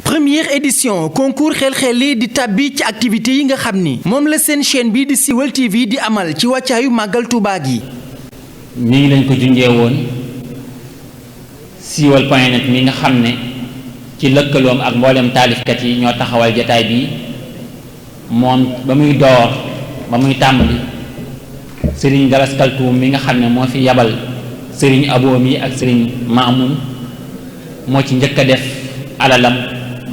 première édition concours xel-xeli di tàbbi ci activité yi nga xam ni moom la seen chaîne bi di Siweul TV di amal ci wàccaayu màggal Tuubaa gi. nii lañ ko junjee woon siweul.net mi nga xam ne ci lëkkaloom ak mboolem taalifkat yi ñoo taxawal jataay bi moom ba muy door ba muy tàmbali Serigne Galas Kaltoum mi nga xam ne moo fi yabal Serigne Abo mi ak Serigne Maamoun moo ci njëkk a def alalam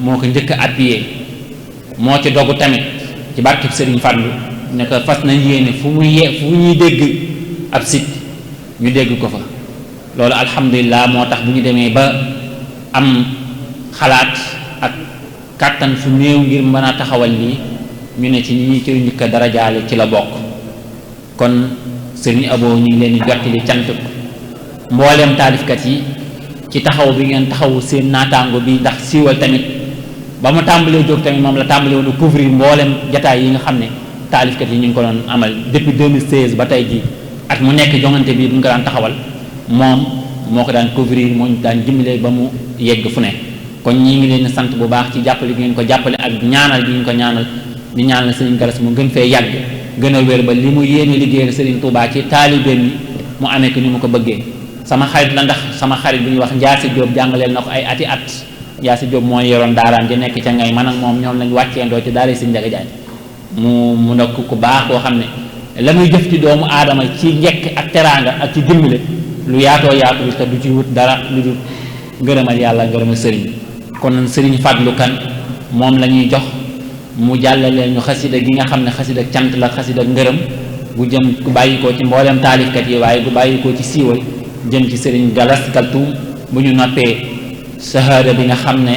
moo ko njëkk a appuyé moo ci dogu tamit ci barkeb Serigne Fallou ne ko fas nañ yéene fu ñuy dégg ab site ñu dégg ko fa loolu alhamdulilah moo tax bu ñu demee ba am xalaat ak kàttan fu néew ngir mën a taxawal lii ñu ne ci ñi ci njëkk a darajaale ci la bokk kon Serigne Abo ñu ngi leen di jottali cant mboolem taalifkat yi ci taxaw bi ngeen taxawu seen naataango bi ndax siiwal tamit ba mu tàmbalee jóg tamit moom la tàmbalee woon couvrir mboolem jataay yi nga xam ne taalifkat yi ñu ngi ko doon amal depuis 2016 ba tey jii at mu nekk jongante bi bu ñu ko daan taxawal moom moo ko daan couvrir moo ñu daan jëmale ba mu yegg fu ne kon ñi ngi leen sant bu baax ci jàppale gi ngeen ko jàppale ak ñaanal gi ngeen ko ñaanal di ñaanal Serigne Galas mu gën fee yàgg gën a wér ba li mu yéene liggéeyal Serigne Touba ci taalibeem yi mu amee ko ni mu ko bëggee sama xarit la ndax sama xarit bu ñuy wax Ndiasse Diop jàngaleel na ko ay ati at Ndiasse Diop moo yoroon daaraam di nekk ca ngay man ak moom ñoom lañ wàcceendoo ci daara Serigne Ndiaga Diagne mu nekk ku baax koo xam ne la muy jëf ci doomu aadama ci njekk ak teraanga ak ci dimbale lu yaatoo yaatu bi te du ci wut dara lu dul ngërëmal yàlla ngërëmal sëriñ kon Serigne Fadlu Kan moom la ñuy jox mu jàllaleel ñu xasida gi nga xam ne xasida cant la xasida ngërëm bu jëm ku bàyyikoo ci mboolem taalifkat yi waaye bu bàyyikoo ci siiwal jëm ci Serigne Galas Kaltoum bu ñu noppee sahaada bi nga xam ne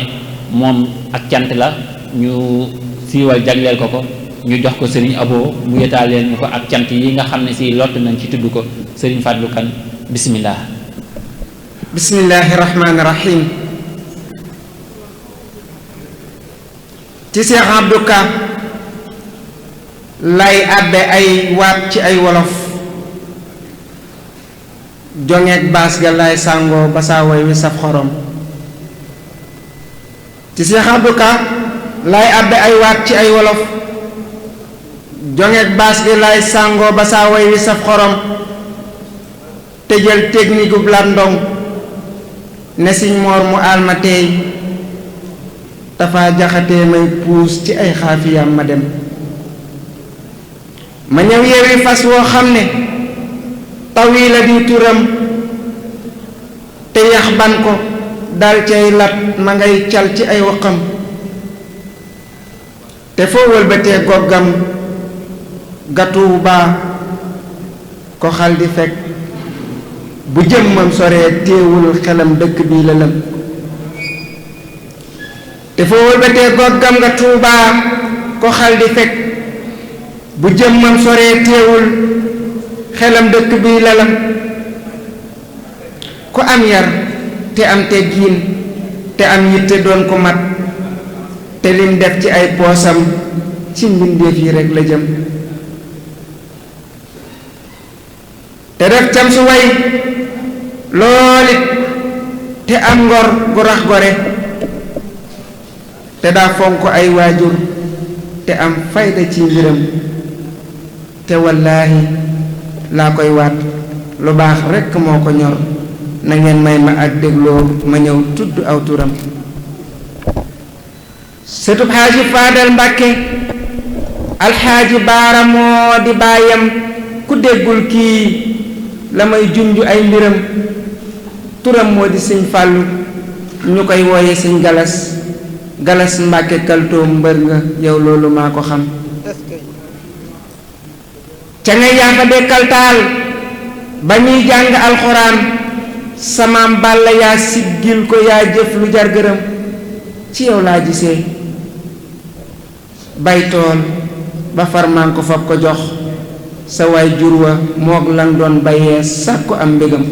moom ak cant la ñu siiwal jagleel ko ñu jox ko Serigne Abo mu yetaaleel ñu ko ak cant yi nga xam ne si lott nañ ci tudd ko Serigne Fadlu Kan bismillah bismillahi rahmaani rahim ci Cheikh Abdou Ka lay àbbe ay waat ci ay wolof jongeeg baas ga lay sàngoo ba saa woy wi saf xorom ci Cheikh Abdou Ka lay àbbe ay waat ci ay wolof jongeeg baas gi lay sàngoo ba saa woy wi saf xorom te jël technique ub lat ndong ne siñ moor mu alma teey dafa jaxatee may puus ci ay xaafiyam ma dem ma ñëw yeewi fas woo xam ne taw yi la di turam te yax ban ko dal cay lat ma ngay cal ci ay waqam te foo wëlbatee goggam gatuwu baa ko xal di fekk bu jëmmam soree téewul xelam dëkk bii la lëm te foo wëlbatee goggam nga tuubaa ko xal di fekk bu jëmmam soree téewul xelam dëkk bii la lëm ku am yar te am teggiin te am yitte doon ko mat te lim def ci ay poosam ci mbindeef yi rekk la jëm te def cam su way loolit te am ngor gu rax gore te daa fonk ay waajur te am fayda ci mbiram te wallaahi laa koy waat lu baax rekk moo ko ñor na ngeen may ma ak dégloo ma ñëw tudd aw turam sëtub xaaji Faadal Mbàkke alxaaji Baara moo di baayam ku déggul kii la may junj ay mbiram turam moo di sëñ Fàllu ñu koy wooye sëñ Galas Mbàkke Kaltoum mbër nga yow loolu maa ko xam ca nga yaa fa dekkal taal ba ñuy jàng alxuraan samaam bàlla yaa siggil ko yaa jëf lu jar gërëm ci yow laa gisee bay tool ba farmaan ko fab ko jox sa waay jur wa moog lan doon bayee sàkku am mbégam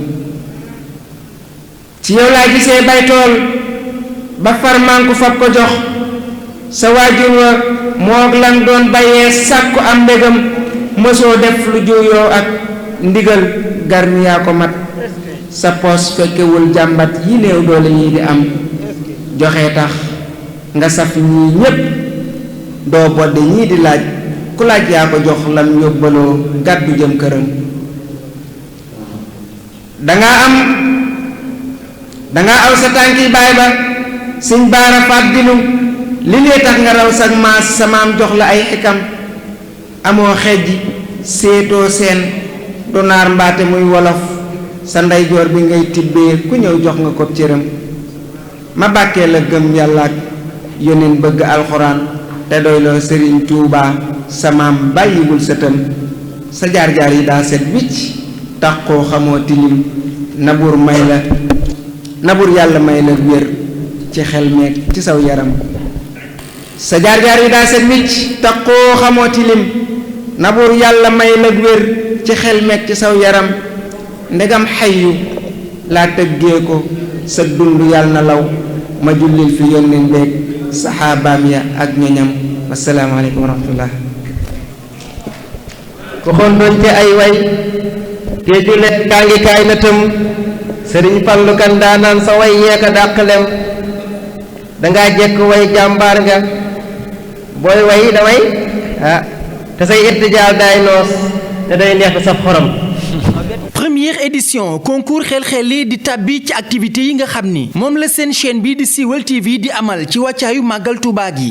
ci yow laa gisee bay tool ba farmaan ko fab ko jox sa waay jur wa moog lan doon bayee sàkku am mbégam mësoo def lu juyoo ak ndigal garmi yaa ko mat sa poos fekkewul jàmbat yi néew doole ñii di am joxe tax nga saf ñii ñépp doo bodde ñii di laaj ku laaj yaa ko jox lam yóbbaloo gàddu jëm këram danga aw sa tànki baay ba Sëñ Baara fàddilu li lee tax nga raw sag maas sa maam jox la ay xikam amoo xejji séetoo seen du naar mbaate muy wolof sa ndeyjoor bi ngay tibbee ku ñëw jox nga ko cëram ma bàkkee la gëm yàlla ak yónneen bëgg alxuraan te doyloo Sëriñ Tuubaa sa maam bàyyiwul sëtam sa jaar-jaar yi daa set wicc taqoo xamoo tilim nabur yàlla may la wér ci xel meek ci saw yaram sa jaar-jaar yi daa set wicc taqoo xamoo tilim nabur yàlla may la wér ci xel meek ci saw yaram ndegam xayyu laa tëggee ko sa dund yàlla na law ma jullil fi yónneen beek saxaabaam ya ak ñoñam wasalaamaaleykum wa rahmatullah ko xondoñ te ay way te julee kaa ngi kaay na tëm sëriñ Fallu kan daanaan sa way yeeka dàqlem dangaa jekk way jàmbaar nga booy way da way te say irtijaal daay noos te day neex te saf xorom. première édition concours xel-xeli di tàbbi ci activités yi nga xam ni moom la seen chaîne bi di Siweul TV di amal ci wàccaayu màggal Tuubaa gi